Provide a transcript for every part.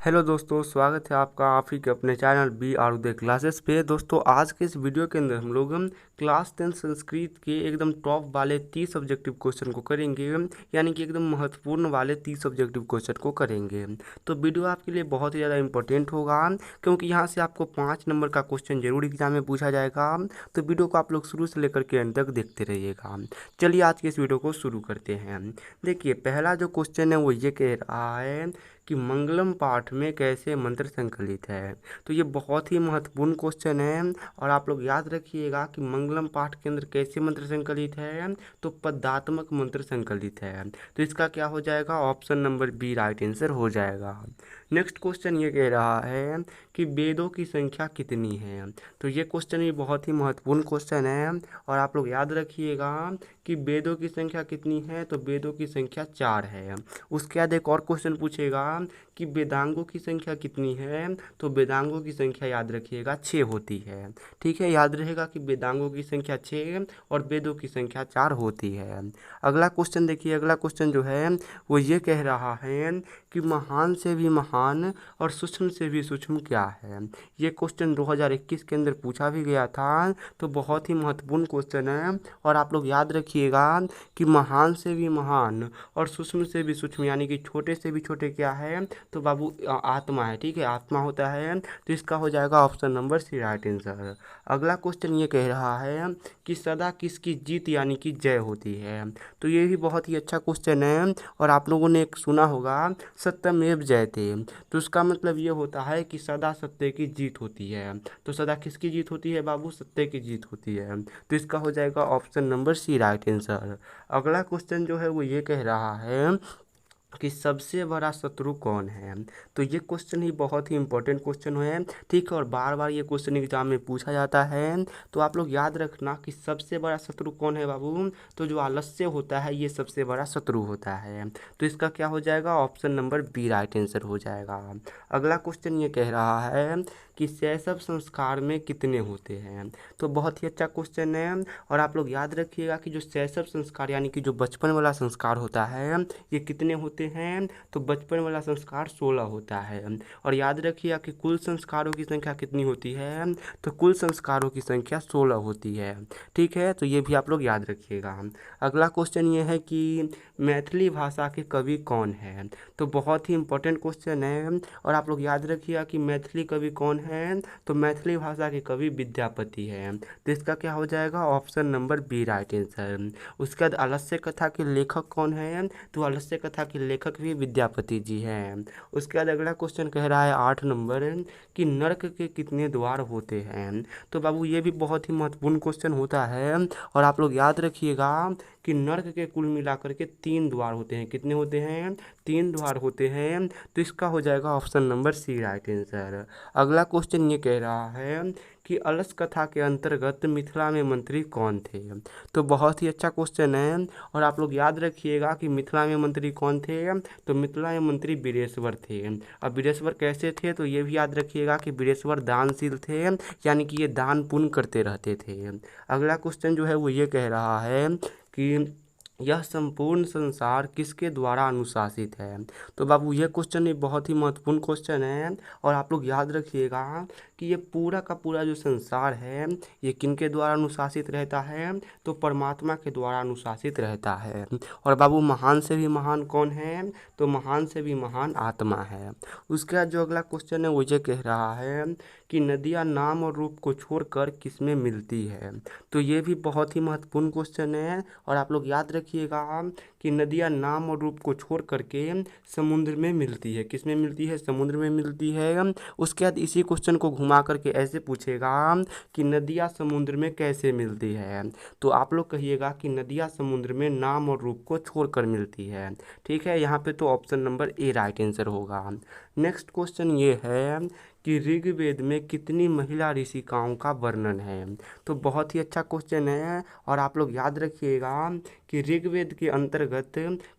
Hello दोस्तों, स्वागत है आपका आप ही के अपने channel B R Uday classes पे। दोस्तों, आज के इस वीडियो के अंदर हम क्लास 10 संस्कृत के एकदम टॉप वाले 30 ऑब्जेक्टिव क्वेश्चन को करेंगे, यानी कि एकदम महत्वपूर्ण वाले 30 ऑब्जेक्टिव क्वेश्चन को करेंगे। तो वीडियो आपके लिए बहुत ही ज़्यादा इंपॉर्टेंट होगा, क्योंकि यहाँ से आपको 5 नंबर का क्वेश्चन जरूर एग्जाम में पूछा जाएगा। तो वीडियो को आप लोग शुरू से लेकर के अंत तक देखते रहिएगा। चलिए आज के इस वीडियो को शुरू करते हैं। देखिए, पहला जो क्वेश्चन है वो ये कह रहा है कि मंगलम पाठ में कैसे मंत्र संकलित है। तो ये बहुत ही महत्वपूर्ण क्वेश्चन है और आप लोग याद रखिएगा कि मंगलम पाठ के अंदर कैसे मंत्र संकलित है, तो पदात्मक मंत्र संकलित है। तो इसका क्या हो जाएगा, option number B right answer हो जाएगा। नेक्स्ट क्वेश्चन ये कह रहा है कि वेदों की संख्या कितनी है। तो ये क्वेश्चन भी बहुत ही महत्वपूर्ण क्वेश्चन है और आप लोग याद रखिएगा कि वेदों की संख्या कितनी है। तो वेदों की संख्या 4 है। उसके बाद एक और क्वेश्चन पूछेगा कि वेदांगों की संख्या कितनी है। तो वेदांगों की संख्या याद रखिएगा 6 होती है। ठीक है, याद रहेगा कि वेदांगों की संख्या 6 और वेदों की संख्या 4 होती है। अगला क्वेश्चन देखिए, अगला क्वेश्चन जो है वो ये कह रहा है कि महान से भी महान और सूक्ष्म से भी सूक्ष्म क्या है। ये क्वेश्चन 2021 के अंदर पूछा भी गया था। तो बहुत ही महत्वपूर्ण क्वेश्चन है और आप लोग याद रखिएगा कि महान से भी महान और सूक्ष्म से भी सूक्ष्म, यानी कि छोटे से भी छोटे क्या है, तो बाबू आत्मा है। ठीक है, आत्मा होता है। तो इसका हो जाएगा option number C right answer. अगला क्वेश्चन ये कह रहा है कि सदा किसकी जीत यानी कि जय होती है। तो ये भी बहुत ही अच्छा क्वेश्चन है और आप लोगों ने एक सुना होगा सत्यमेव जयते। तो उसका मतलब ये होता है कि सदा सत्य की जीत होती है। तो सदा किसकी जीत होती है बाबू, सत्य की जीत होती है। तो इसका हो जाएगा option number C right answer. अगला क्वेश्चन जो है वो ये कह रहा है कि सबसे बड़ा शत्रु कौन है। तो ये क्वेश्चन ही बहुत ही इंपॉर्टेंट क्वेश्चन है। ठीक है, और बार बार ये क्वेश्चन एग्जाम में पूछा जाता है। तो आप लोग याद रखना कि सबसे बड़ा शत्रु कौन है बाबू, तो जो आलस्य होता है ये सबसे बड़ा शत्रु होता है। तो इसका क्या हो जाएगा, option number B right answer हो जाएगा। अगला क्वेश्चन ये कह रहा है कि शैशव संस्कार में कितने होते हैं। तो बहुत ही अच्छा क्वेश्चन है और आप लोग याद रखिएगा कि जो शैशव संस्कार यानी कि जो बचपन वाला संस्कार होता है ये कितने होते हैं। तो बचपन वाला संस्कार 16 होता है। और याद रखिएगा कि कुल संस्कारों की संख्या कितनी होती है। तो कुल संस्कारों की संख्या 16 होती है। ठीक है, तो ये भी आप लोग याद रखिएगा। अगला क्वेश्चन ये है कि मैथिली भाषा के कवि कौन है। तो बहुत ही इंपॉर्टेंट क्वेश्चन है और आप लोग याद रखिएगा कि मैथिली कवि कौन है। तो मैथिली भाषा के कवि विद्यापति है। तो इसका क्या हो जाएगा, option number B right answer. उसके बाद आलस्य कथा के लेखक कौन है। तो आलस्य कथा के लेखक भी विद्यापति जी हैं। उसके बाद अगला क्वेश्चन कह रहा है 8 नंबर कि नर्क के कितने द्वार होते हैं। तो बाबू ये भी बहुत ही महत्वपूर्ण क्वेश्चन होता है और आप लोग याद रखिएगा कि नर्क के कुल मिलाकर के 3 द्वार होते हैं। कितने होते हैं, 3 द्वार होते हैं। तो इसका हो जाएगा option number C right answer. अगला क्वेश्चन ये कह रहा है कि अलस कथा के अंतर्गत मिथिला में मंत्री कौन थे। तो बहुत ही अच्छा क्वेश्चन है और आप लोग याद रखिएगा कि मिथिला में मंत्री कौन थे। तो मिथिला में मंत्री वीरेश्वर थे। अब वीरेश्वर कैसे थे, तो ये भी याद रखिएगा कि वीरेश्वर दानशील थे, यानी कि ये दान पुण्य करते रहते थे। अगला क्वेश्चन जो है वो ये कह रहा है कि यह संपूर्ण संसार किसके द्वारा अनुशासित है। तो बाबू ये क्वेश्चन भी बहुत ही महत्वपूर्ण क्वेश्चन है और आप लोग याद रखिएगा कि ये पूरा का पूरा जो संसार है ये किनके द्वारा अनुशासित रहता है। तो परमात्मा के द्वारा अनुशासित रहता है। और बाबू महान से भी महान कौन है, तो महान से भी महान आत्मा है। उसके बाद जो अगला क्वेश्चन है वो ये कह रहा है कि नदियाँ नाम और रूप को छोड़कर किसमें मिलती है। तो ये भी बहुत ही महत्वपूर्ण क्वेश्चन है और आप लोग याद रखिएगा कि नदियाँ नाम और रूप को छोड़ करके समुद्र में मिलती है। किस में मिलती है, समुद्र में मिलती है। उसके बाद इसी क्वेश्चन को घुमा करके ऐसे पूछेगा कि नदियाँ समुद्र में कैसे मिलती है। तो आप लोग कहिएगा कि नदियाँ समुद्र में नाम और रूप को छोड़कर मिलती है। ठीक है, यहाँ पे तो option number A right answer होगा। नेक्स्ट क्वेश्चन ये है कि ऋग्वेद में कितनी महिला ऋषिकाओं का वर्णन है। तो बहुत ही अच्छा क्वेश्चन है और आप लोग याद रखिएगा कि ऋग्वेद के अंतर्गत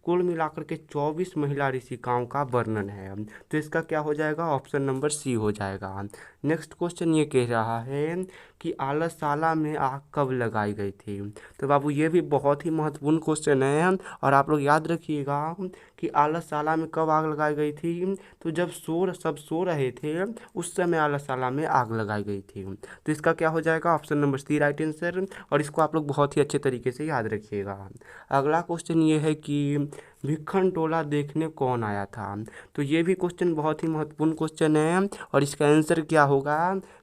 कुल मिलाकर के 24 महिला ऋषिकाओं का वर्णन है। तो इसका क्या हो जाएगा, ऑप्शन नंबर सी हो जाएगा। नेक्स्ट क्वेश्चन ये कह रहा है कि आलसशाला में आग कब लगाई गई थी। तो बाबू ये भी बहुत ही महत्वपूर्ण क्वेश्चन है और आप लोग याद रखिएगा कि आलसशाला में कब आग लगाई गई थी। तो जब सब सो रहे थे उस समय आलसशाला में आग लगाई गई थी। तो इसका क्या हो जाएगा, option number C right answer. और इसको आप लोग बहुत ही अच्छे तरीके से याद रखिएगा। अगला क्वेश्चन ये है कि भिक्खन टोला देखने कौन आया था। तो ये भी क्वेश्चन बहुत ही महत्वपूर्ण क्वेश्चन है और इसका आंसर क्या होगा।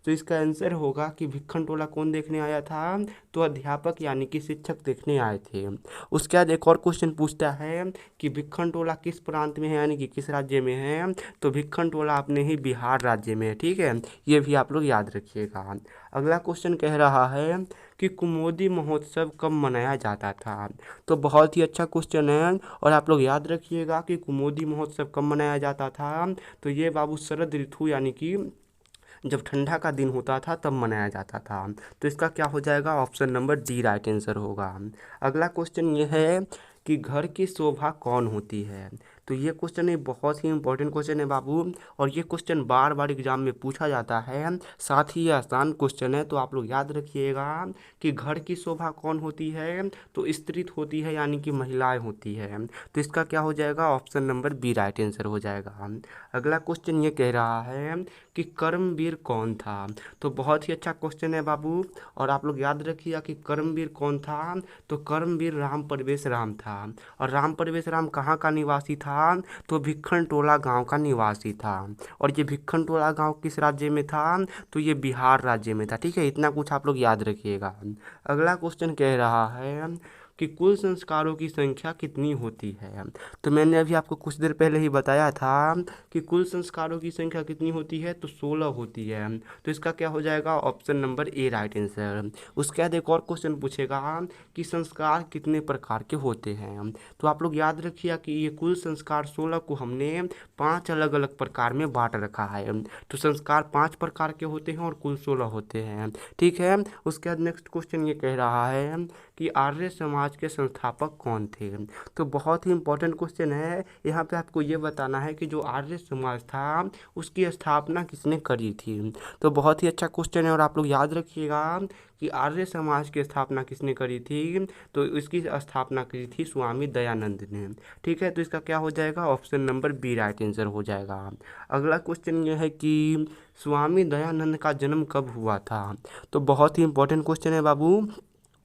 तो इसका आंसर होगा कि भिक्खन टोला कौन देखने आया था, तो अध्यापक यानी कि शिक्षक देखने आए थे। उसके बाद एक और क्वेश्चन पूछता है कि भिक्खन टोला किस प्रांत में है यानी कि किस राज्य में है। तो भिक्खन टोला अपने ही बिहार राज्य में है। ठीक है, ये भी आप लोग याद रखिएगा। अगला क्वेश्चन कह रहा है कि कुमुदी महोत्सव कब मनाया जाता था। तो बहुत ही अच्छा क्वेश्चन है और आप लोग याद रखिएगा कि कुमुदी महोत्सव कब मनाया जाता था। तो ये बाबू शरद ऋतु यानी कि जब ठंडा का दिन होता था तब मनाया जाता था। तो इसका क्या हो जाएगा, option number D right answer होगा। अगला क्वेश्चन ये है कि घर की शोभा कौन होती है। तो ये क्वेश्चन एक बहुत ही इंपॉर्टेंट क्वेश्चन है बाबू और ये क्वेश्चन बार बार एग्जाम में पूछा जाता है, साथ ही ये आसान क्वेश्चन है। तो आप लोग याद रखिएगा कि घर की शोभा कौन होती है, तो स्त्रीत होती है यानी कि महिलाएं होती है। तो इसका क्या हो जाएगा, option number B right answer हो जाएगा। अगला क्वेश्चन ये कह रहा है कि कर्मवीर कौन था। तो बहुत ही अच्छा क्वेश्चन है बाबू और आप लोग याद रखिएगा कि कर्मवीर कौन था। तो कर्मवीर राम परवेश राम था और राम परवेश राम कहाँ का निवासी था, तो भिक्खन टोला गांव का निवासी था। और ये भिक्खन टोला गांव किस राज्य में था, तो ये बिहार राज्य में था। ठीक है, इतना कुछ आप लोग याद रखिएगा। अगला क्वेश्चन कह रहा है कि कुल संस्कारों की संख्या कितनी होती है। तो मैंने अभी आपको कुछ देर पहले ही बताया था कि कुल संस्कारों की संख्या कितनी होती है, तो 16 होती है। तो इसका क्या हो जाएगा, option number A right answer. उसके बाद एक और क्वेश्चन पूछेगा कि संस्कार कितने प्रकार के होते हैं। तो आप लोग याद रखिए कि ये कुल संस्कार 16 को हमने 5 अलग अलग प्रकार में बांट रखा है। तो संस्कार 5 प्रकार के होते हैं और कुल 16 होते हैं। ठीक है, उसके बाद नेक्स्ट क्वेश्चन ये कह रहा है कि आर्य समाज के संस्थापक कौन थे। तो बहुत ही इंपॉर्टेंट क्वेश्चन है। यहाँ पे आपको ये बताना है कि जो आर्य समाज था उसकी स्थापना किसने करी थी। तो बहुत ही अच्छा क्वेश्चन है और आप लोग याद रखिएगा कि आर्य समाज की स्थापना किसने करी थी। तो इसकी स्थापना करी थी स्वामी दयानंद ने। ठीक है, तो इसका क्या हो जाएगा, option number B right answer हो जाएगा। अगला क्वेश्चन ये है कि स्वामी दयानंद का जन्म कब हुआ था। तो बहुत ही इंपॉर्टेंट क्वेश्चन है बाबू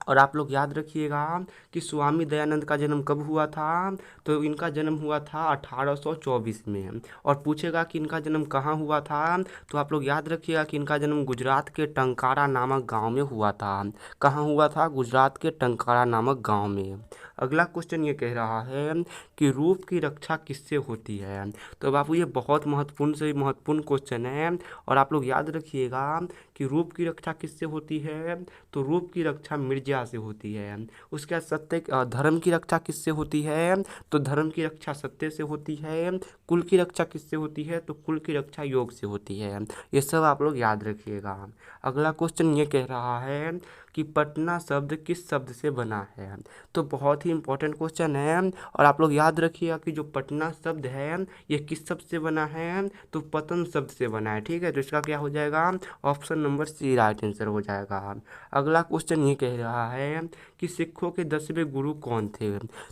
और आप लोग याद रखिएगा कि स्वामी दयानंद का जन्म कब हुआ था। तो इनका जन्म हुआ था 1824 में। और पूछेगा कि इनका जन्म कहाँ हुआ था, तो आप लोग याद रखिएगा कि इनका जन्म गुजरात के टंकारा नामक गांव में हुआ था। कहाँ हुआ था, गुजरात के टंकारा नामक गांव में। अगला क्वेश्चन ये कह रहा है कि रूप की रक्षा किससे होती है। तो बाबू ये बहुत महत्वपूर्ण से महत्वपूर्ण क्वेश्चन है और आप लोग याद रखिएगा कि रूप की रक्षा किससे होती है। तो रूप की रक्षा मिर्जा से होती है। उसके बाद धर्म की रक्षा किससे होती है, तो धर्म की रक्षा सत्य से होती है। कुल की रक्षा किससे होती है, तो कुल की रक्षा योग से होती है। ये सब आप लोग याद रखिएगा। अगला क्वेश्चन ये कह रहा है कि पटना शब्द किस शब्द से बना है। तो बहुत ही इंपॉर्टेंट क्वेश्चन है और आप लोग याद रखिएगा कि जो पटना शब्द है ये किस शब्द से बना है, तो पतन शब्द से बना है। ठीक है, तो इसका क्या हो जाएगा, option number C right answer हो जाएगा। अगला क्वेश्चन ये कह रहा है कि सिखों के 10वें गुरु कौन थे।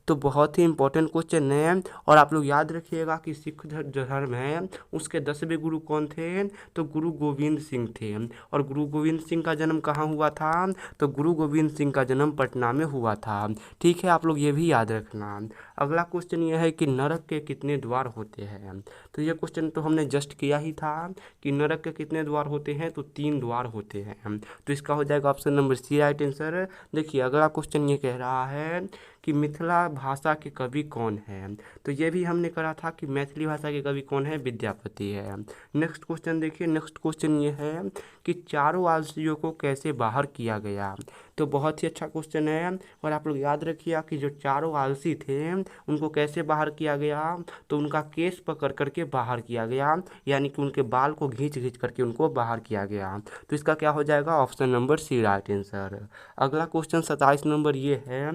तो बहुत ही इंपॉर्टेंट क्वेश्चन है और आप लोग याद रखिएगा कि सिख धर्म है उसके 10वें गुरु कौन थे, तो गुरु गोविंद सिंह थे। और गुरु गोविंद सिंह का जन्म कहाँ हुआ था, तो गुरु गोविंद सिंह का जन्म पटना में हुआ था। ठीक है, आप लोग ये भी याद रखना। अगला क्वेश्चन ये है कि नरक के कितने द्वार होते हैं। तो ये क्वेश्चन तो हमने जस्ट किया ही था कि नरक के कितने द्वार होते हैं, तो 3 द्वार होते हैं। तो इसका हो जाएगा option number C right answer. देखिए अगला क्वेश्चन ये कह रहा है कि मिथिला भाषा के कवि कौन है। तो ये भी हमने करा था कि मैथिली भाषा के कवि कौन है, विद्यापति है। नेक्स्ट क्वेश्चन देखिए, नेक्स्ट क्वेश्चन ये है कि चारों आलसियों को कैसे बाहर किया गया। तो बहुत ही अच्छा क्वेश्चन है। और आप लोग याद रखिए कि जो चारों आलसी थे उनको कैसे बाहर किया गया, तो उनका केस पकड़ करके बाहर किया गया, यानी कि उनके बाल को घींच घींच करके उनको बाहर किया गया। तो इसका क्या हो जाएगा, option number C right answer. अगला क्वेश्चन 27 नंबर ये है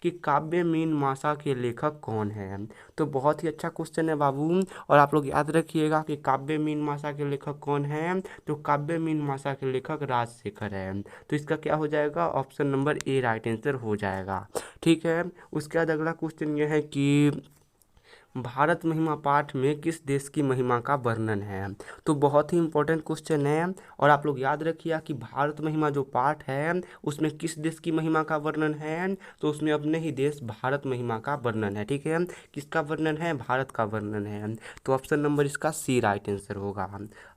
कि काव्य मीमांसा के लेखक कौन है। तो बहुत ही अच्छा क्वेश्चन है बाबू। और आप लोग याद रखिएगा कि काव्य मीमांसा के लेखक कौन है, तो काव्य मीमांसा के लेखक राजशेखर है। तो इसका क्या हो जाएगा, option number A right answer हो जाएगा। ठीक है, उसके बाद अगला क्वेश्चन ये है कि भारत महिमा पाठ में किस देश की महिमा का वर्णन है। तो बहुत ही इंपॉर्टेंट क्वेश्चन है। और आप लोग याद रखिए कि भारत महिमा जो पाठ है उसमें किस देश की महिमा का वर्णन है, तो उसमें अपने ही देश भारत महिमा का वर्णन है। ठीक है, किसका वर्णन है, भारत का वर्णन है। तो ऑप्शन नंबर इसका सी राइट आंसर होगा।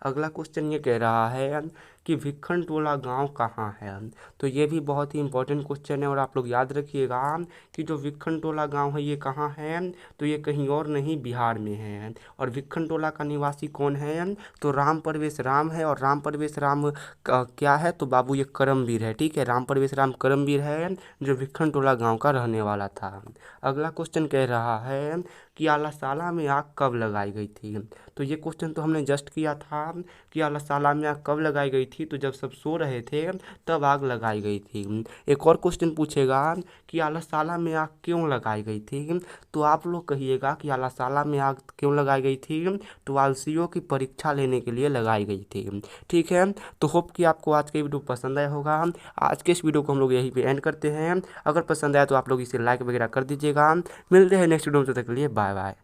अगला क्वेश्चन ये कह रहा है कि भिखन टोला गांव कहाँ है। तो ये भी बहुत ही इंपॉर्टेंट क्वेश्चन है। और आप लोग याद रखिएगा कि जो भिखन टोला गांव है ये कहाँ है, तो ये कहीं और नहीं, बिहार में है। और भिखन टोला का निवासी कौन है, तो राम परवेश राम है। और राम परवेश राम क्या है, तो बाबू ये करमवीर है। ठीक है, राम परवेश राम करमवीर है जो भिखन टोला गाँव का रहने वाला था। अगला क्वेश्चन कह रहा है कि आलासाला में आग कब लगाई गई थी। तो ये क्वेश्चन तो हमने जस्ट किया था कि आलासाला में आग कब लगाई गई थी, तो जब सब सो रहे थे तब आग लगाई गई थी। एक और क्वेश्चन पूछेगा कि आलासाला में आग क्यों लगाई गई थी, तो आप लोग कहिएगा कि आलासाला में आग क्यों लगाई गई थी, तो आलसियों की परीक्षा लेने के लिए लगाई गई थी। ठीक है, तो होप कि आपको आज का वीडियो पसंद आया होगा। आज के इस वीडियो को हम लोग यहीं पे एंड करते हैं। अगर पसंद आया तो आप लोग इसे लाइक वगैरह कर दीजिएगा। मिलते हैं नेक्स्ट वीडियो में, तब तक के लिए बाय बाय।